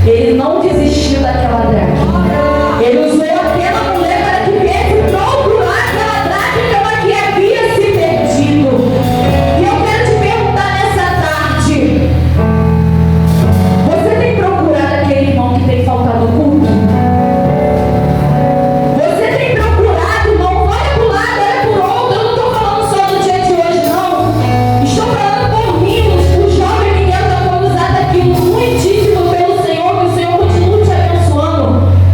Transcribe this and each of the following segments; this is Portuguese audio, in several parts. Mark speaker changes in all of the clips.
Speaker 1: Ele não desistiu daquela dracma. Ele usou aquela mulher para que viesse procurar aquela dracma que havia se perdido. E eu quero te perguntar nessa tarde: você tem procurado aquele irmão que tem faltado o culto? Você tem procurado, irmão? Olha para o lado, olha para o outro. Eu não estou falando só do dia de hoje, não. Estou falando por mim. O jovem Miguel já foi usado aqui muitíssimo pelo Senhor. Que o Senhor continue te abençoando.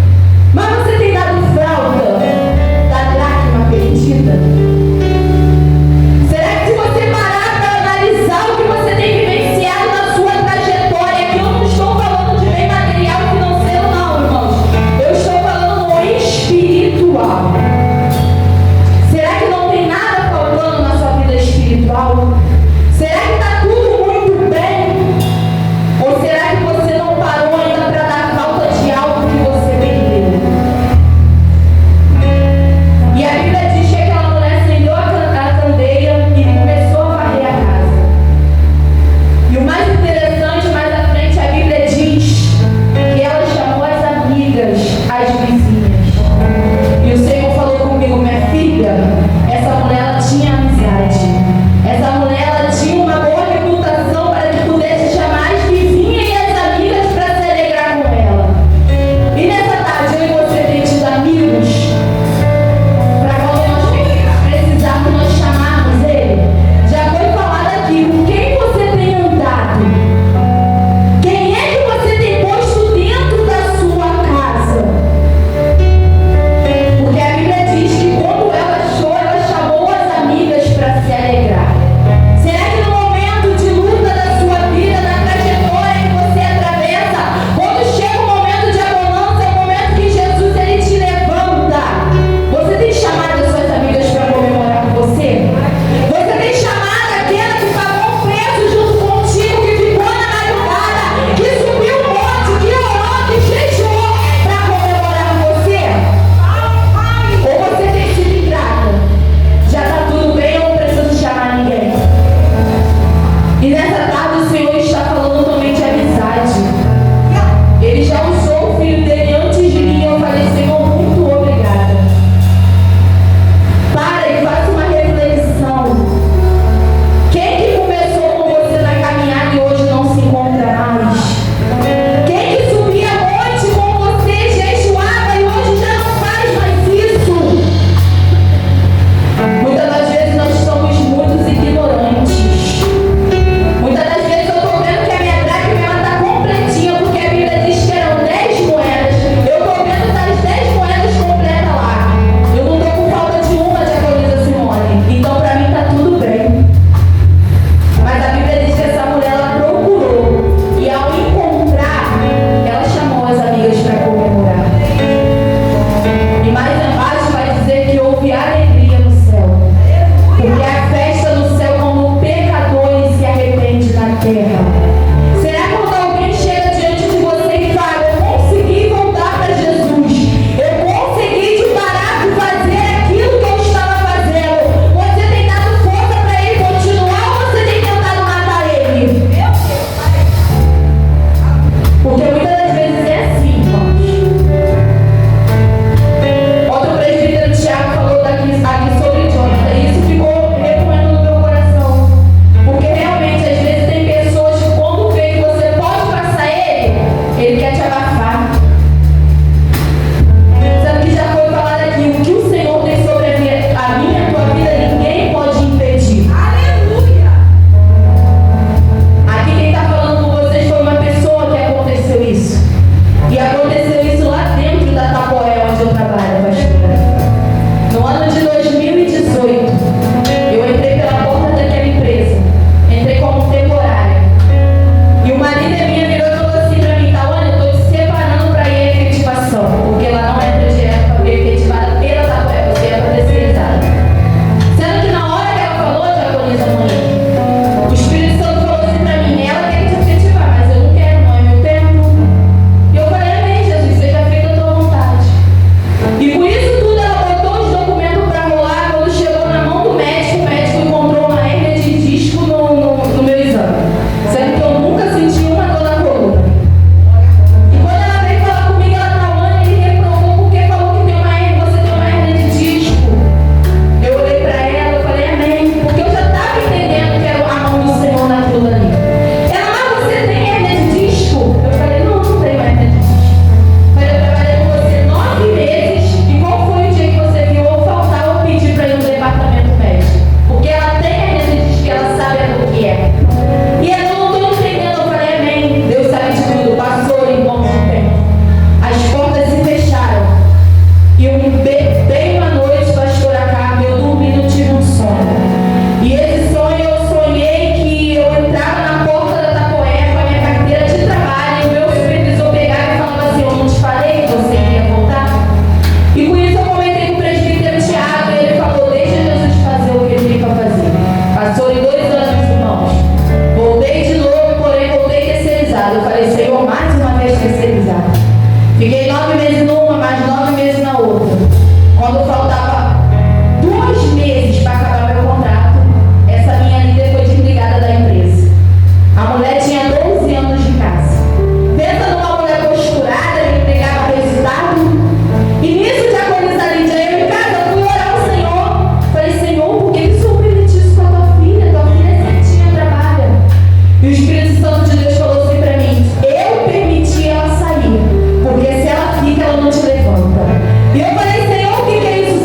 Speaker 1: uma, mais 9 meses na outra. Quando faltava 2 meses para acabar meu contrato, essa minha líder foi desligada da empresa. A mulher tinha 12 anos de casa. Pensa numa mulher posturada que entregava resultado. E nisso, diaconisa Lídia, eu em casa fui orar ao Senhor. Falei, Senhor, por que o Senhor permite isso com a tua filha? Tua filha certinha trabalha. E o Espírito Santo de Deus falou assim para mim: eu permiti ela sair, porque se ela fica, ela não te levanta. E eu falei, Senhor, o que é isso?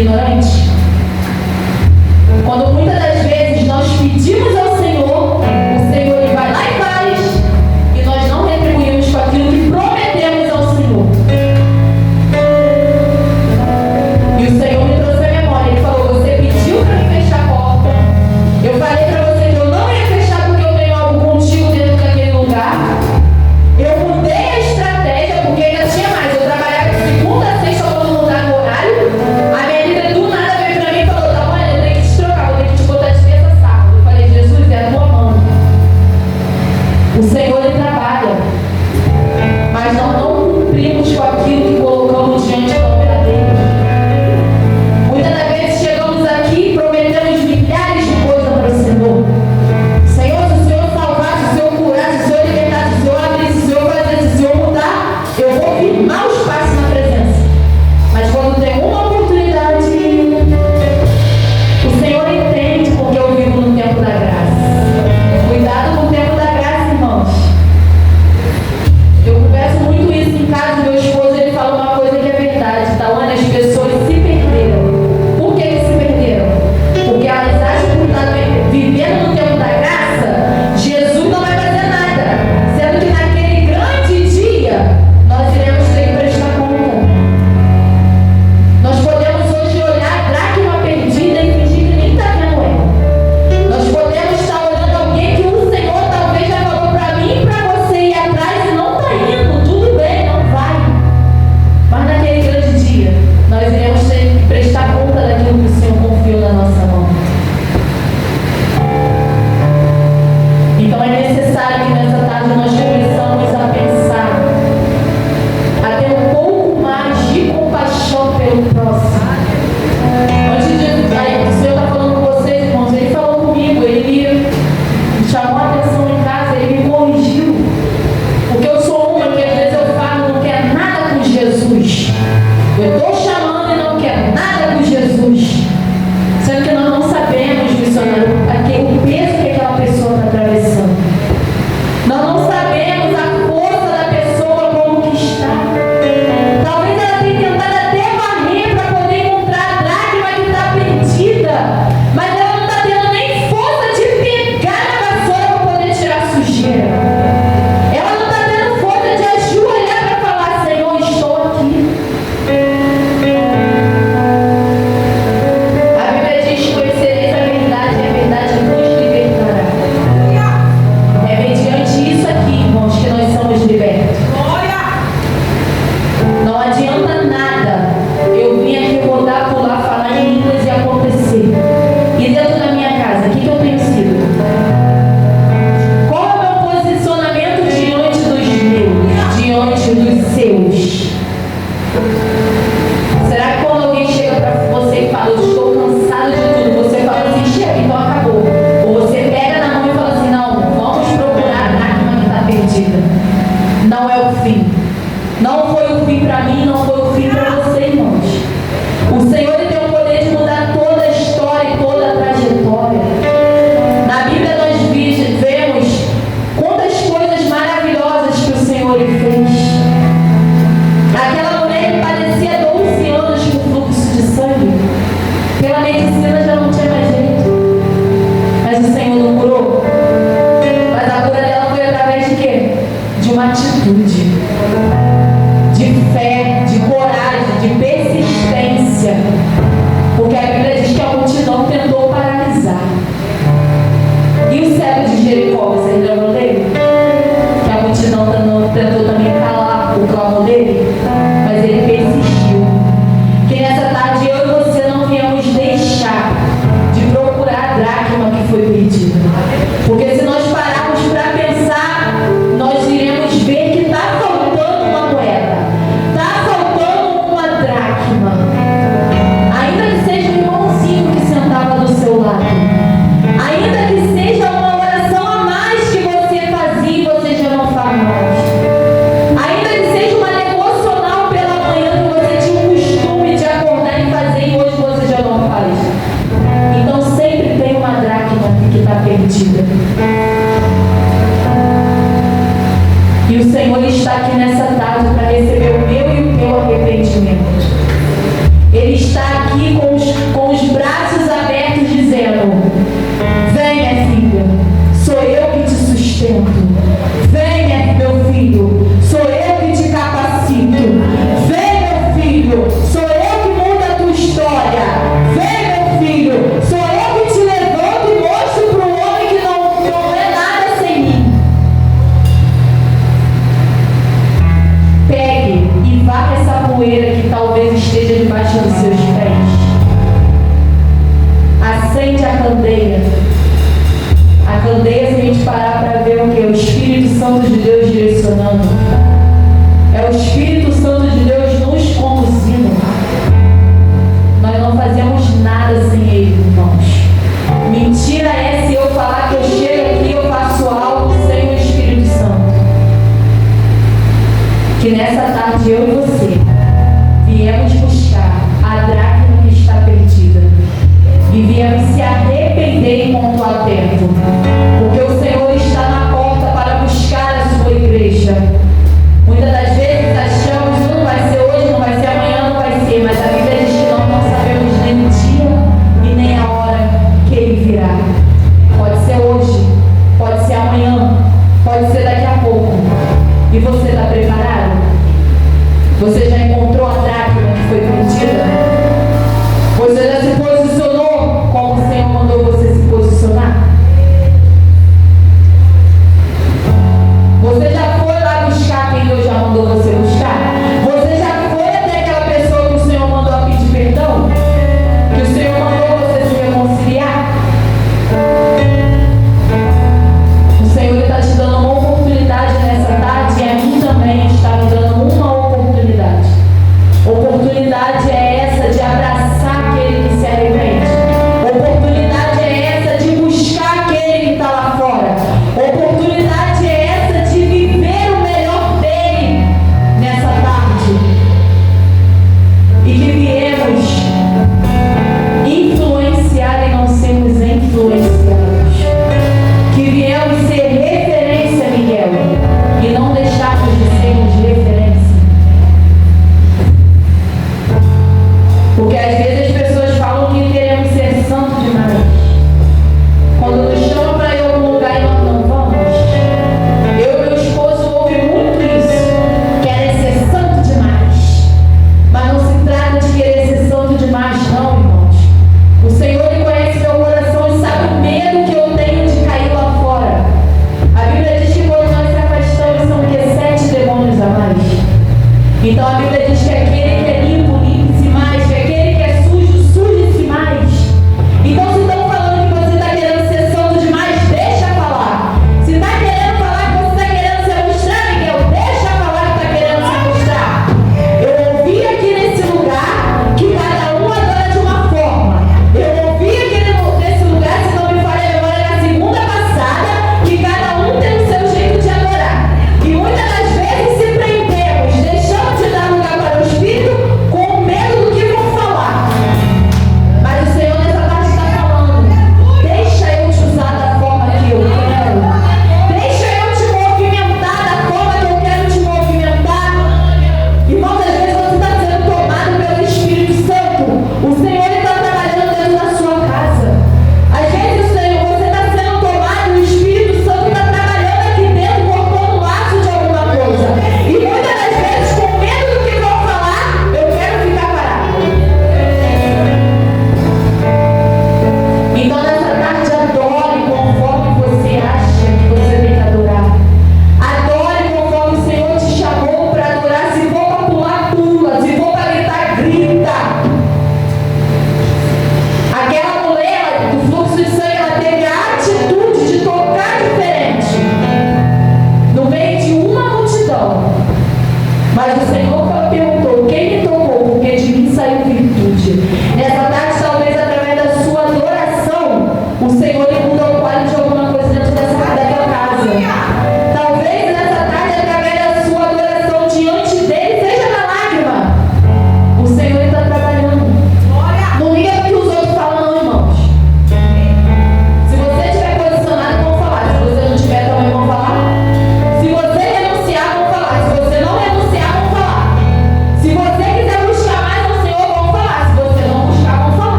Speaker 1: ignorante? Quando muitas das vezes nós pedimos ao Senhor, o Senhor ele vai lá e faz, e nós não retribuímos com aquilo que prometemos ao Senhor. E o Senhor me trouxe a memória, Ele falou: você pediu para mim fechar a porta, eu falei para você que eu não ia fechar porque eu tenho algo contigo dentro daquele lugar. Eu mudei a estratégia porque ainda tinha mais. Eu trabalhava de segunda a sexta, todo mundo no horário. A minha líder do nada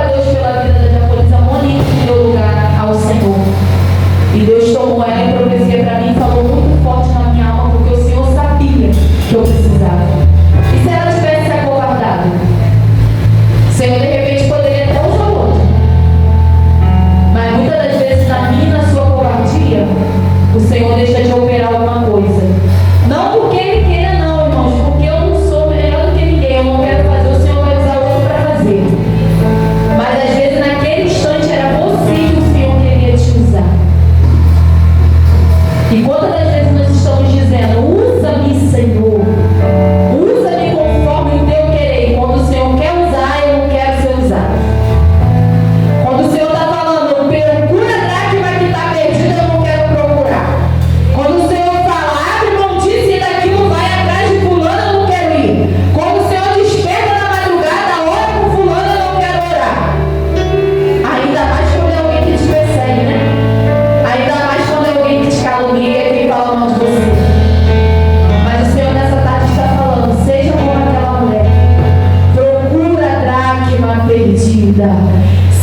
Speaker 1: Deus pela vida da diaconisa Monique, que deu lugar ao Senhor. E Deus tomou ela em profecia para mim e falou muito forte na minha alma, porque o Senhor sabia que eu precisava. E se ela tivesse se acovardado? O Senhor de repente poderia até usar outra. Mas muitas das vezes na minha e na sua covardia, o Senhor deixa de operar alguma coisa. Não porque Ele queira não, irmãos, porque eu não sou melhor do que ninguém, eu não quero fazer, o Senhor vai usar outro para fazer. Mas às vezes naquele instante era você que o Senhor queria te usar. E quantas das vezes nós estamos dizendo, usa-me, Senhor, usa-me conforme o teu querer. Quando o Senhor quer usar, eu não quero ser usado. Quando o Senhor está falando, procura a dracma que está perdida, eu não quero procurar. Quando o Senhor fala, abre mão disso e daquilo, vai atrás de fulano, eu não quero ir. Quando o Senhor desperta na madrugada, ora com fulano, eu não quero orar. Ainda mais quando é alguém que te persegue, né? Ainda mais quando é alguém que te calunia e que fala mal de você. Mas o Senhor nessa tarde está falando, seja como aquela mulher. Procura a dracma perdida.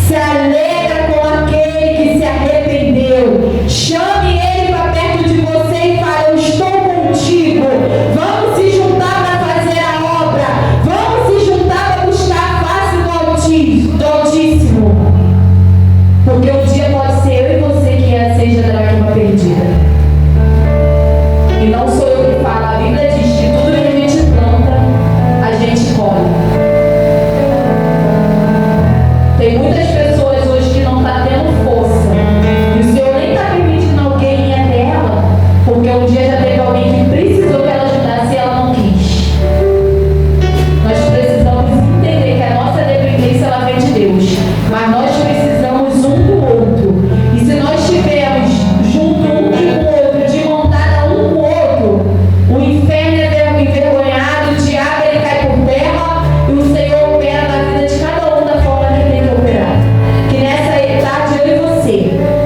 Speaker 1: Se alegra com aquele que se arrependeu. Chame ele para perto de você e fale, eu estou contigo. Vamos se juntar para fazer a obra. Vamos se juntar para buscar a face do Altíssimo. Porque um dia pode ser eu e você que seja a dracma perdida. E não sou eu que falo. A Bíblia diz que tudo que a gente planta, a gente colhe. Tem muitas pessoas hoje que não estão tendo força. E o Senhor nem está permitindo alguém ir até ela, porque um dia já teve alguém que precisou que ela ajudasse e ela não quis. Nós precisamos entender que a nossa dependência ela vem de Deus. Mas nós precisamos um do outro. E se nós estivermos junto um com o outro, de montada um com o outro, o inferno é envergonhado, o diabo ele cai por terra e o Senhor opera na vida de cada um da forma que tem que operar. Que nessa tarde eu e você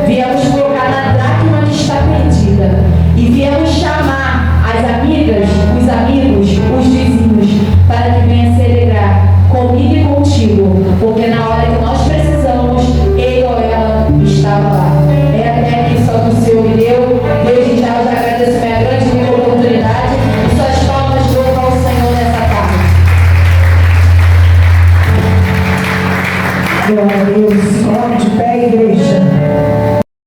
Speaker 1: viemos colocar na dracma que está perdida e viemos chamar as amigas, os amigos, os vizinhos para que venha se alegrar comigo e contigo, porque na hora que nós precisamos, ele ou ela estava lá. É até aqui só que o Senhor me deu. Desde já eu já agradeço a minha grande oportunidade e suas palmas de louvo ao Senhor nessa tarde.
Speaker 2: Glória a Deus. Coloque de pé, igreja.